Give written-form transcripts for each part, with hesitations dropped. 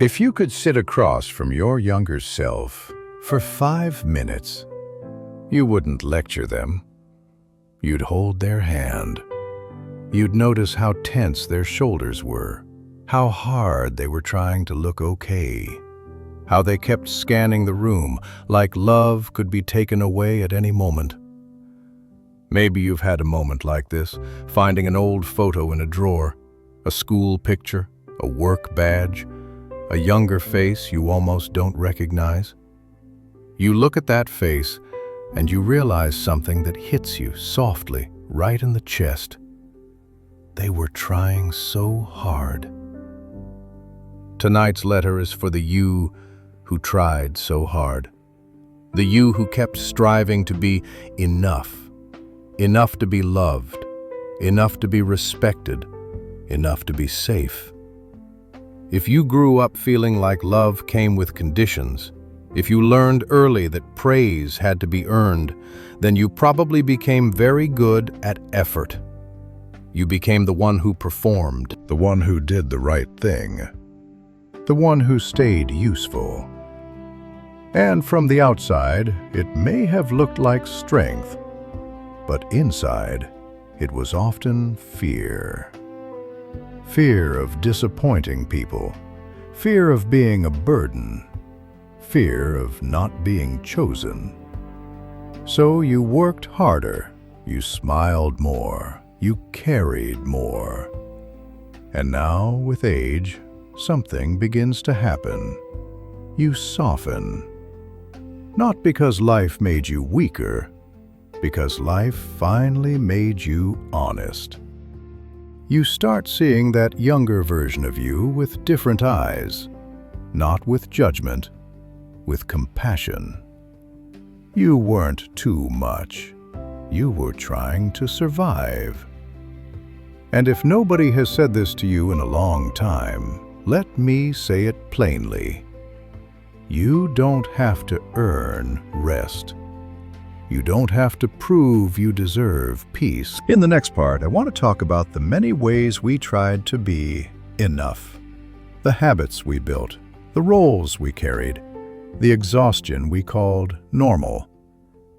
If you could sit across from your younger self for 5 minutes, you wouldn't lecture them. You'd hold their hand. You'd notice how tense their shoulders were, how hard they were trying to look okay, how they kept scanning the room like love could be taken away at any moment. Maybe you've had a moment like this, finding an old photo in a drawer, a school picture, a work badge, a younger face you almost don't recognize. You look at that face and you realize something that hits you softly right in the chest. They were trying so hard. Tonight's letter is for the you who tried so hard. The you who kept striving to be enough. Enough to be loved. Enough to be respected. Enough to be safe. If you grew up feeling like love came with conditions, if you learned early that praise had to be earned, then you probably became very good at effort. You became the one who performed, The one who did the right thing. the one who stayed useful. And from the outside, it may have looked like strength, but inside, it was often fear. Fear of disappointing people, fear of being a burden, fear of not being chosen. So you worked harder, you smiled more, you carried more. And now, with age, something begins to happen. You soften. Not because life made you weaker, because life finally made you honest. You start seeing that younger version of you with different eyes, not with judgment, with compassion. You weren't too much. You were trying to survive. And if nobody has said this to you in a long time, let me say it plainly. You don't have to earn rest. You don't have to prove you deserve peace. In the next part, I want to talk about the many ways we tried to be enough. The habits we built, the roles we carried, the exhaustion we called normal,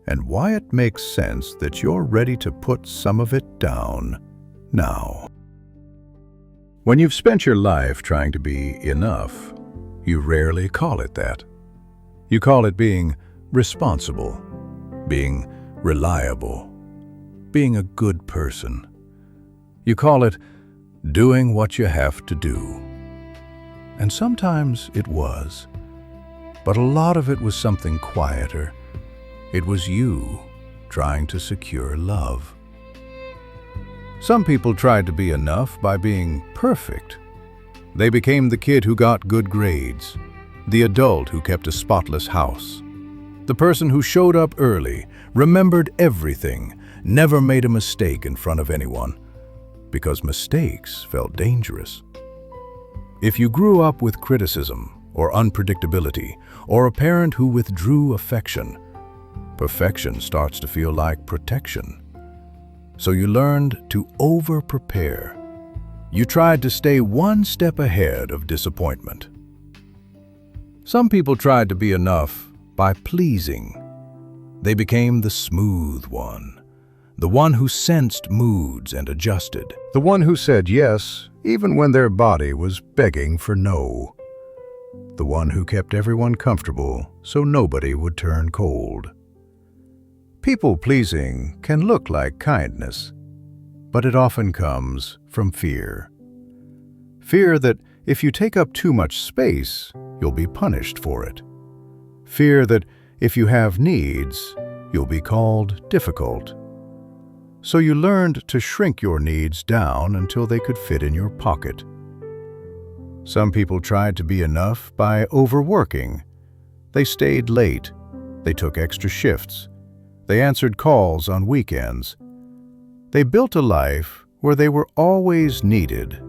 and why it makes sense that you're ready to put some of it down now. When you've spent your life trying to be enough, you rarely call it that. You call it being responsible, being reliable, being a good person. You call it doing what you have to do. And sometimes it was, but a lot of it was something quieter. It was you trying to secure love. Some people tried to be enough by being perfect. They became the kid who got good grades, the adult who kept a spotless house, the person who showed up early, remembered everything, never made a mistake in front of anyone, because mistakes felt dangerous. If you grew up with criticism or unpredictability, or a parent who withdrew affection, perfection starts to feel like protection. So you learned to over-prepare. You tried to stay one step ahead of disappointment. Some people tried to be enough by pleasing. They became the smooth one, the one who sensed moods and adjusted, the one who said yes even when their body was begging for no, the one who kept everyone comfortable so nobody would turn cold. People-pleasing can look like kindness, but it often comes from fear. Fear that if you take up too much space, you'll be punished for it. Fear that if you have needs, you'll be called difficult. So you learned to shrink your needs down until they could fit in your pocket. Some people tried to be enough by overworking. They stayed late. They took extra shifts. They answered calls on weekends. They built a life where they were always needed,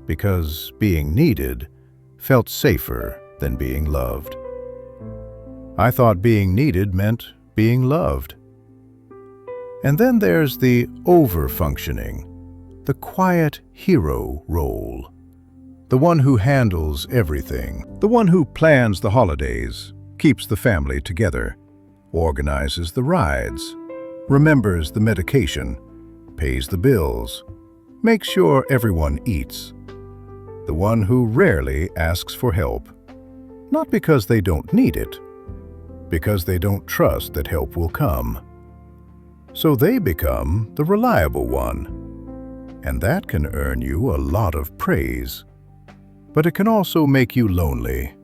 because being needed felt safer than being loved. I thought being needed meant being loved. And then there's the over-functioning, the quiet hero role. the one who handles everything, the one who plans the holidays, keeps the family together, organizes the rides, remembers the medication, pays the bills, makes sure everyone eats. The one who rarely asks for help, not because they don't need it, because they don't trust that help will come. So they become the reliable one, and that can earn you a lot of praise. But it can also make you lonely,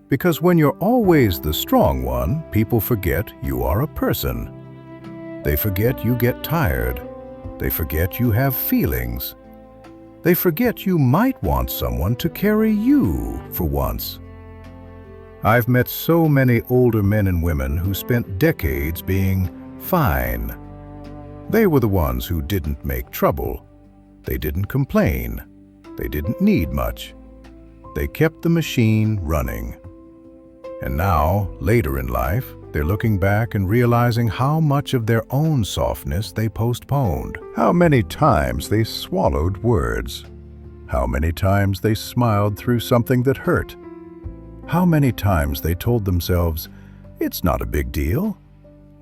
because when you're always the strong one, people forget you are a person. They forget you get tired. They forget you have feelings. They forget you might want someone to carry you for once. I've met so many older men and women who spent decades being fine. They were the ones who didn't make trouble. They didn't complain. They didn't need much. They kept the machine running. And now, later in life, they're looking back and realizing how much of their own softness they postponed. How many times they swallowed words. How many times they smiled through something that hurt. How many times they told themselves, "It's not a big deal,"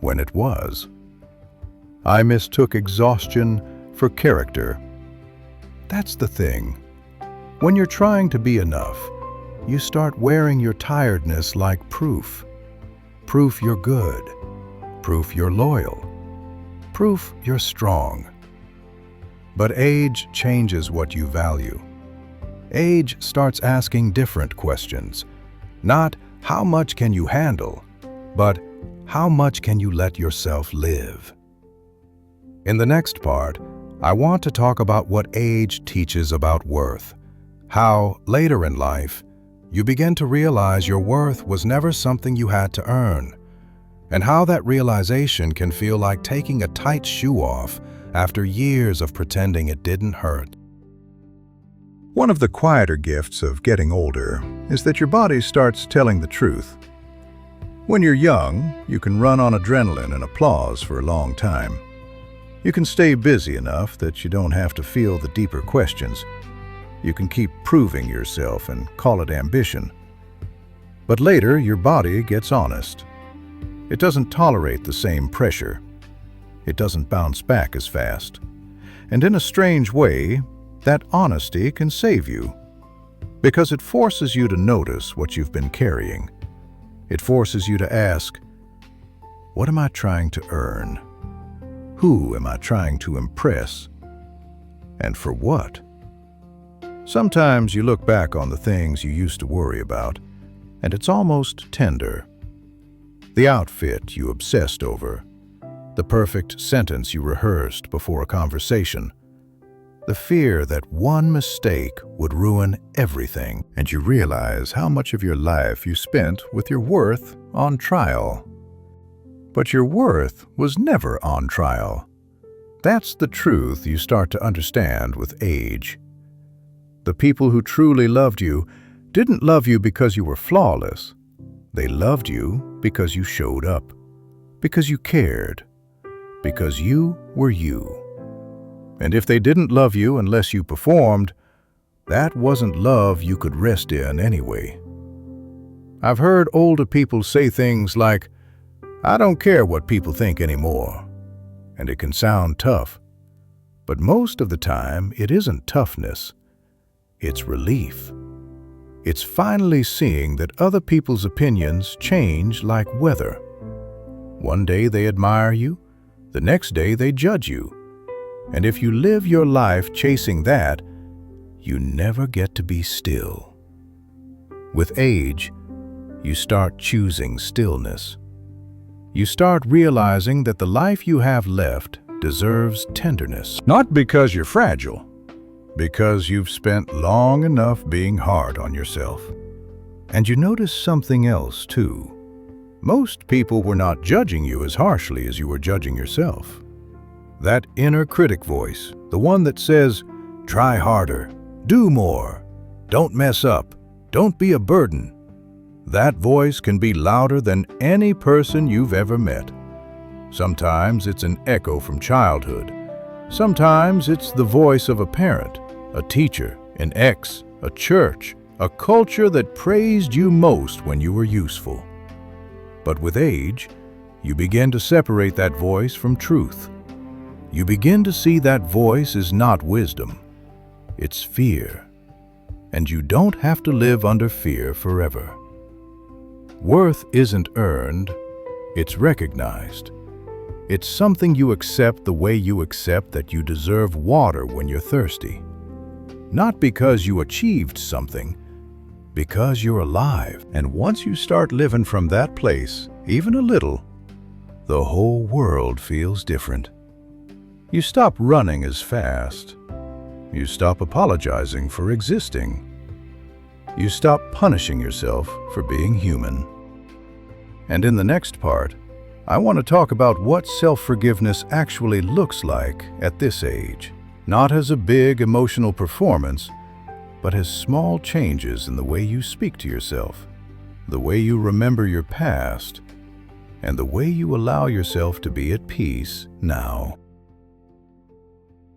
when it was. I mistook exhaustion for character. That's the thing. When you're trying to be enough, you start wearing your tiredness like proof. Proof you're good. Proof you're loyal. Proof you're strong. But age changes what you value. Age starts asking different questions. Not how much can you handle, but how much can you let yourself live? In the next part, I want to talk about what age teaches about worth. How, later in life, you begin to realize your worth was never something you had to earn, and how that realization can feel like taking a tight shoe off after years of pretending it didn't hurt. One of the quieter gifts of getting older is that your body starts telling the truth. When you're young, you can run on adrenaline and applause for a long time. You can stay busy enough that you don't have to feel the deeper questions. You can keep proving yourself and call it ambition. But later, your body gets honest. It doesn't tolerate the same pressure. It doesn't bounce back as fast. And in a strange way, that honesty can save you, because it forces you to notice what you've been carrying. It forces you to ask, what am I trying to earn? Who am I trying to impress? And for what? Sometimes you look back on the things you used to worry about, and it's almost tender. The outfit you obsessed over, the perfect sentence you rehearsed before a conversation, the fear that one mistake would ruin everything, and you realize how much of your life you spent with your worth on trial. But your worth was never on trial. That's the truth you start to understand with age. The people who truly loved you didn't love you because you were flawless. They loved you because you showed up, because you cared, because you were you. And if they didn't love you unless you performed, that wasn't love you could rest in anyway. I've heard older people say things like, "I don't care what people think anymore." And it can sound tough. But most of the time, it isn't toughness. It's relief. It's finally seeing that other people's opinions change like weather. One day they admire you, the next day they judge you. And if you live your life chasing that, you never get to be still. With age, you start choosing stillness. You start realizing that the life you have left deserves tenderness. Not because you're fragile, because you've spent long enough being hard on yourself. And you notice something else too. Most people were not judging you as harshly as you were judging yourself. That inner critic voice, the one that says, "Try harder, do more, don't mess up, don't be a burden." That voice can be louder than any person you've ever met. Sometimes it's an echo from childhood. Sometimes it's the voice of a parent, a teacher, an ex, a church, a culture that praised you most when you were useful. But with age, you begin to separate that voice from truth. You begin to see that voice is not wisdom, it's fear. And you don't have to live under fear forever. Worth isn't earned, it's recognized. It's something you accept the way you accept that you deserve water when you're thirsty. Not because you achieved something, because you're alive. And once you start living from that place, even a little, the whole world feels different. You stop running as fast. You stop apologizing for existing. You stop punishing yourself for being human. And in the next part, I want to talk about what self-forgiveness actually looks like at this age. Not as a big emotional performance, but as small changes in the way you speak to yourself, the way you remember your past, and the way you allow yourself to be at peace now.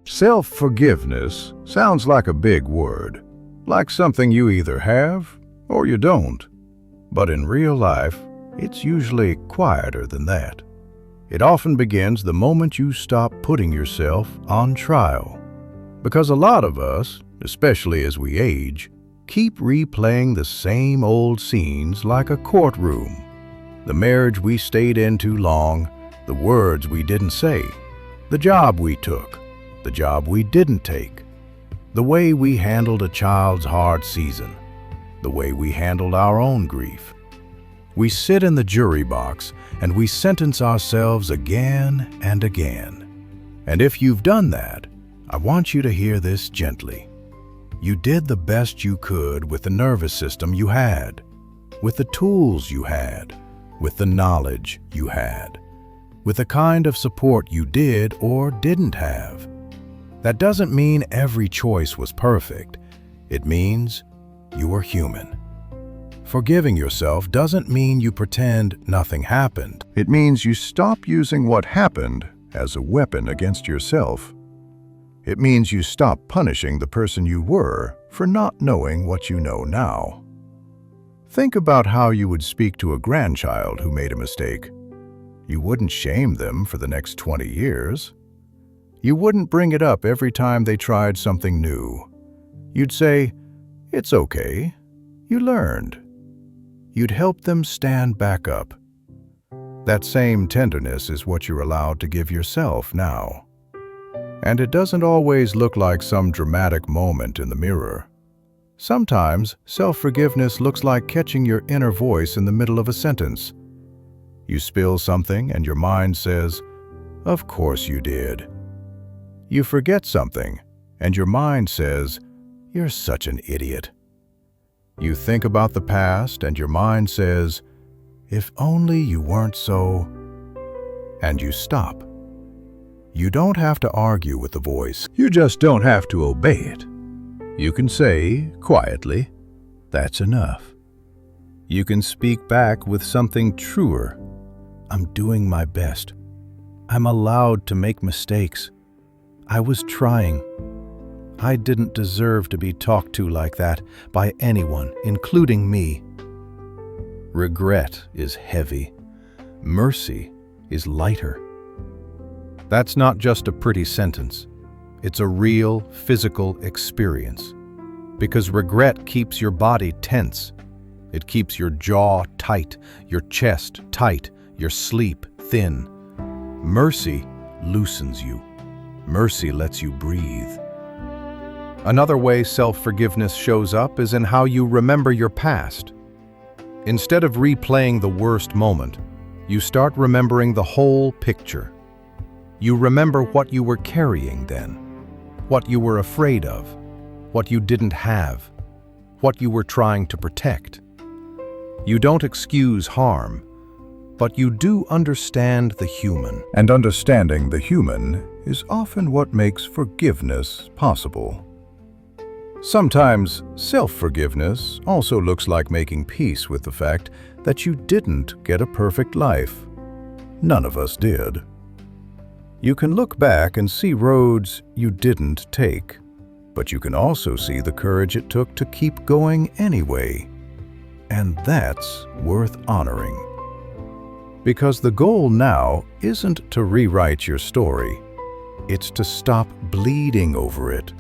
Self-forgiveness sounds like a big word, like something you either have or you don't. But in real life, it's usually quieter than that. It often begins the moment you stop putting yourself on trial. Because a lot of us, especially as we age, keep replaying the same old scenes like a courtroom. The marriage we stayed in too long, the words we didn't say, the job we took, the job we didn't take, the way we handled a child's hard season, the way we handled our own grief. We sit in the jury box and we sentence ourselves again and again. And if you've done that, I want you to hear this gently. You did the best you could with the nervous system you had, with the tools you had, with the knowledge you had, with the kind of support you did or didn't have. That doesn't mean every choice was perfect. It means you were human. Forgiving yourself doesn't mean you pretend nothing happened. It means you stop using what happened as a weapon against yourself. It means you stop punishing the person you were for not knowing what you know now. Think about how you would speak to a grandchild who made a mistake. You wouldn't shame them for the next 20 years. You wouldn't bring it up every time they tried something new. You'd say, "It's okay. You learned." You'd help them stand back up. That same tenderness is what you're allowed to give yourself now. And it doesn't always look like some dramatic moment in the mirror. Sometimes self-forgiveness looks like catching your inner voice in the middle of a sentence. You spill something and your mind says, "Of course you did." You forget something and your mind says, "You're such an idiot." You think about the past and your mind says, "If only you weren't so..." And you stop. You don't have to argue with the voice. You just don't have to obey it. You can say, quietly, "That's enough." You can speak back with something truer. "I'm doing my best. I'm allowed to make mistakes. I was trying. I didn't deserve to be talked to like that by anyone, including me." Regret is heavy. Mercy is lighter. That's not just a pretty sentence. It's a real physical experience. Because regret keeps your body tense. It keeps your jaw tight, your chest tight, your sleep thin. Mercy loosens you. Mercy lets you breathe. Another way self-forgiveness shows up is in how you remember your past. Instead of replaying the worst moment, you start remembering the whole picture. You remember what you were carrying then, what you were afraid of, what you didn't have, what you were trying to protect. You don't excuse harm, but you do understand the human. And understanding the human is often what makes forgiveness possible. Sometimes self-forgiveness also looks like making peace with the fact that you didn't get a perfect life. None of us did. You can look back and see roads you didn't take, but you can also see the courage it took to keep going anyway. And that's worth honoring. Because the goal now isn't to rewrite your story. It's to stop bleeding over it,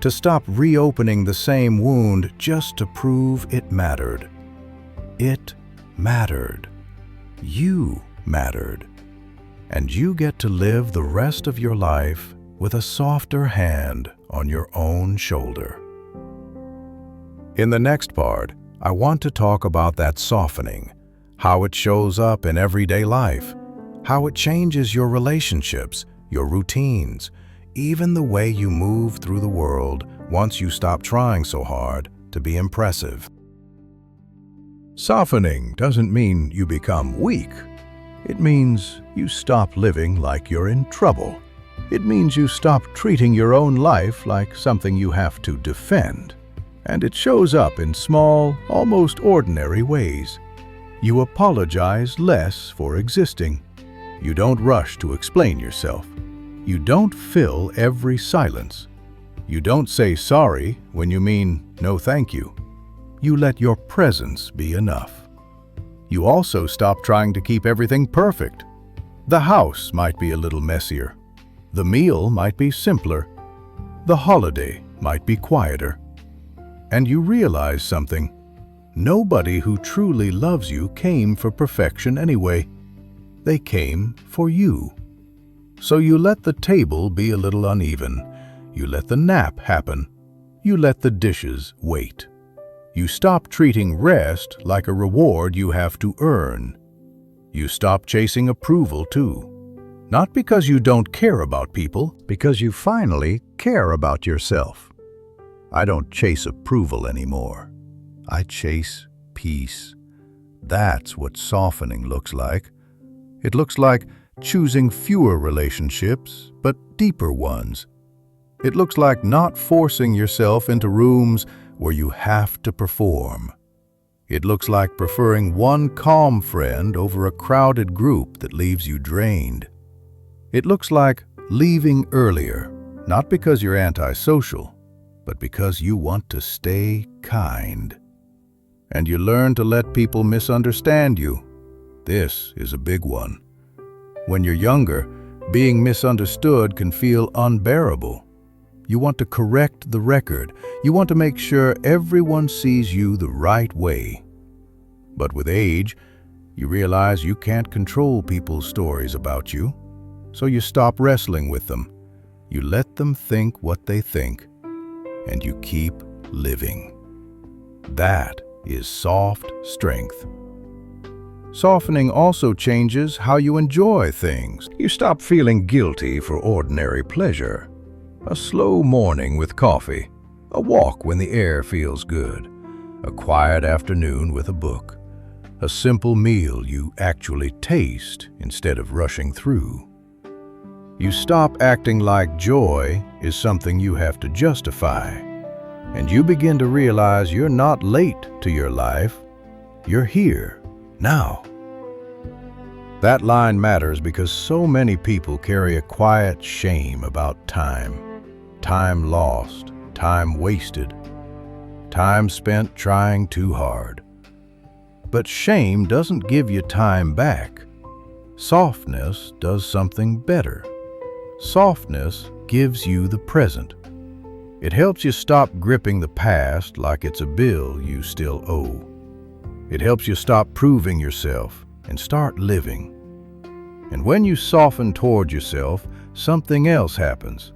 to stop reopening the same wound just to prove it mattered. It mattered. You mattered. And you get to live the rest of your life with a softer hand on your own shoulder. In the next part, I want to talk about that softening, how it shows up in everyday life, how it changes your relationships, your routines, even the way you move through the world once you stop trying so hard to be impressive. Softening doesn't mean you become weak. It means you stop living like you're in trouble. It means you stop treating your own life like something you have to defend. And it shows up in small, almost ordinary ways. You apologize less for existing. You don't rush to explain yourself. You don't fill every silence. You don't say sorry when you mean no thank you. You let your presence be enough. You also stop trying to keep everything perfect. The house might be a little messier. The meal might be simpler. The holiday might be quieter. And you realize something. Nobody who truly loves you came for perfection anyway. They came for you. So you let the table be a little uneven. You let the nap happen. You let the dishes wait. You stop treating rest like a reward you have to earn. You stop chasing approval too. Not because you don't care about people, because you finally care about yourself. I don't chase approval anymore. I chase peace. That's what softening looks like. It looks like choosing fewer relationships, but deeper ones. It looks like not forcing yourself into rooms where you have to perform. It looks like preferring one calm friend over a crowded group that leaves you drained. It looks like leaving earlier, not because you're antisocial, but because you want to stay kind. And you learn to let people misunderstand you. This is a big one. When you're younger, being misunderstood can feel unbearable. You want to correct the record. You want to make sure everyone sees you the right way. But with age, you realize you can't control people's stories about you. So you stop wrestling with them. You let them think what they think, and you keep living. That is soft strength. Softening also changes how you enjoy things. You stop feeling guilty for ordinary pleasure. A slow morning with coffee, a walk when the air feels good, a quiet afternoon with a book, a simple meal you actually taste instead of rushing through. You stop acting like joy is something you have to justify, and you begin to realize you're not late to your life. You're here, now. That line matters because so many people carry a quiet shame about time. Time lost, time wasted, time spent trying too hard. But shame doesn't give you time back. Softness does something better. Softness gives you the present. It helps you stop gripping the past like it's a bill you still owe. It helps you stop proving yourself and start living. And when you soften toward yourself, something else happens.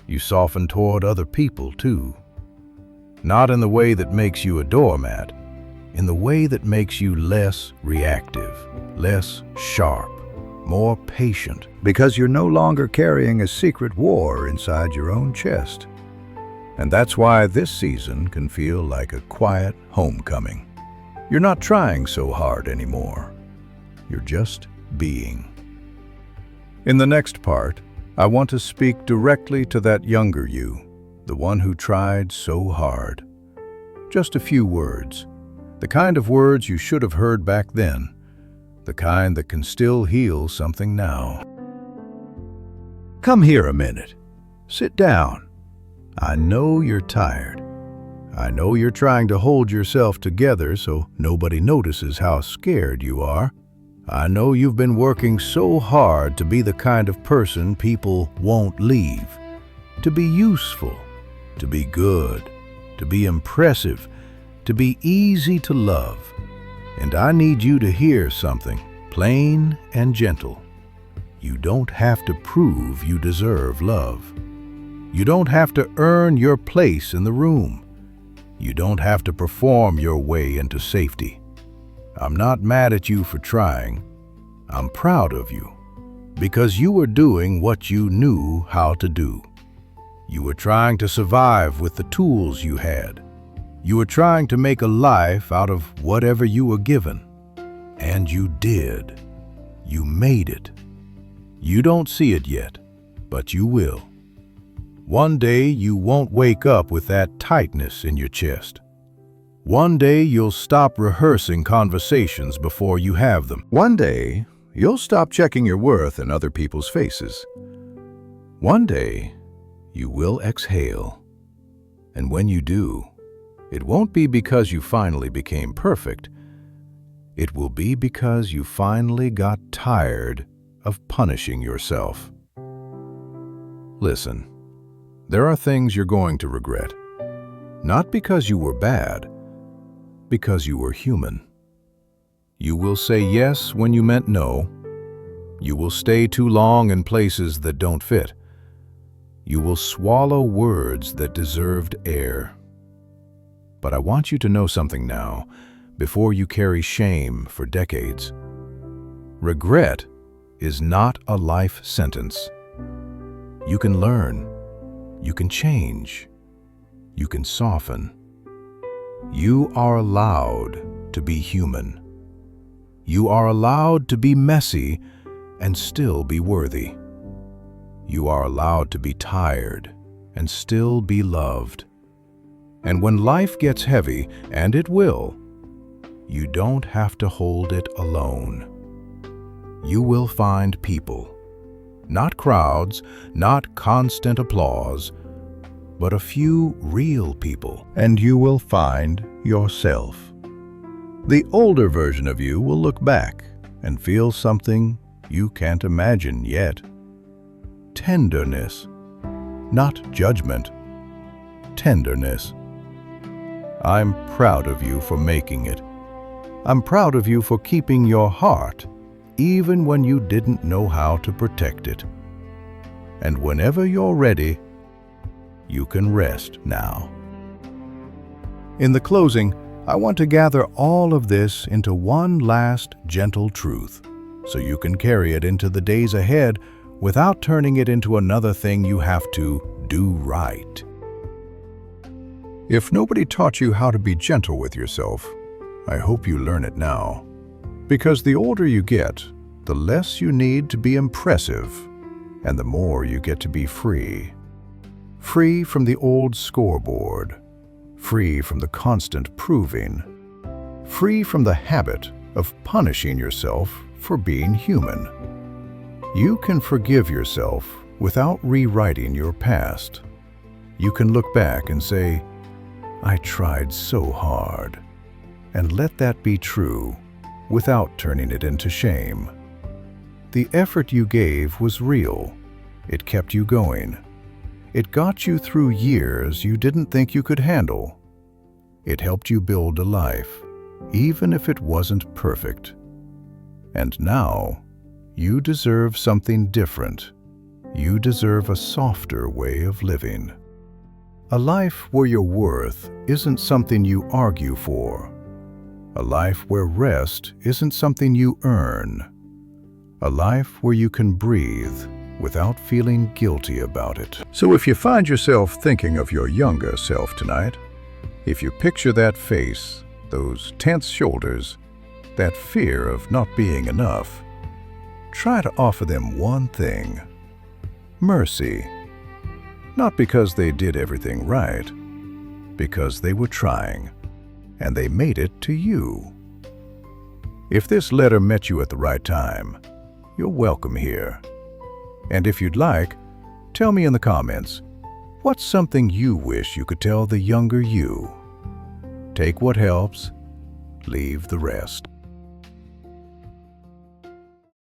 You soften toward other people too. Not in the way that makes you a doormat, in the way that makes you less reactive, less sharp, more patient, because you're no longer carrying a secret war inside your own chest. And that's why this season can feel like a quiet homecoming. You're not trying so hard anymore. You're just being. In the next part, I want to speak directly to that younger you, the one who tried so hard. Just a few words, the kind of words you should have heard back then, the kind that can still heal something now. Come here a minute. Sit down. I know you're tired. I know you're trying to hold yourself together so nobody notices how scared you are. I know you've been working so hard to be the kind of person people won't leave, to be useful, to be good, to be impressive, to be easy to love. And I need you to hear something, plain and gentle. You don't have to prove you deserve love. You don't have to earn your place in the room. You don't have to perform your way into safety. I'm not mad at you for trying. I'm proud of you because you were doing what you knew how to do. You were trying to survive with the tools you had. You were trying to make a life out of whatever you were given. And you did. You made it. You don't see it yet, but you will. One day you won't wake up with that tightness in your chest. One day you'll stop rehearsing conversations before you have them. One day you'll stop checking your worth in other people's faces. One day you will exhale. And when you do, it won't be because you finally became perfect. It will be because you finally got tired of punishing yourself. Listen, there are things you're going to regret. Not because you were bad, because you were human. You will say yes when you meant no. You will stay too long in places that don't fit. You will swallow words that deserved air. But I want you to know something now, before you carry shame for decades. Regret is not a life sentence. You can learn. You can change. You can soften. You are allowed to be human. You are allowed to be messy and still be worthy. You are allowed to be tired and still be loved. And when life gets heavy, and it will, you don't have to hold it alone. You will find people. Not crowds, not constant applause, but a few real people. And you will find yourself. The older version of you will look back and feel something you can't imagine yet. Tenderness, not judgment. Tenderness. I'm proud of you for making it. I'm proud of you for keeping your heart even when you didn't know how to protect it. And whenever you're ready, you can rest now. In the closing, I want to gather all of this into one last gentle truth, so you can carry it into the days ahead without turning it into another thing you have to do right. If nobody taught you how to be gentle with yourself, I hope you learn it now. Because the older you get, the less you need to be impressive, and the more you get to be free. Free from the old scoreboard, free from the constant proving, free from the habit of punishing yourself for being human. You can forgive yourself without rewriting your past. You can look back and say, I tried so hard, and let that be true without turning it into shame. The effort you gave was real. It kept you going. It got you through years you didn't think you could handle. It helped you build a life, even if it wasn't perfect. And now, you deserve something different. You deserve a softer way of living. A life where your worth isn't something you argue for. A life where rest isn't something you earn. A life where you can breathe without feeling guilty about it. So if you find yourself thinking of your younger self tonight, if you picture that face, those tense shoulders, that fear of not being enough, try to offer them one thing: mercy. Not because they did everything right, because they were trying, and they made it to you. If this letter met you at the right time, you're welcome here. And if you'd like, tell me in the comments, What's something you wish you could tell the younger you? Take what helps, leave the rest.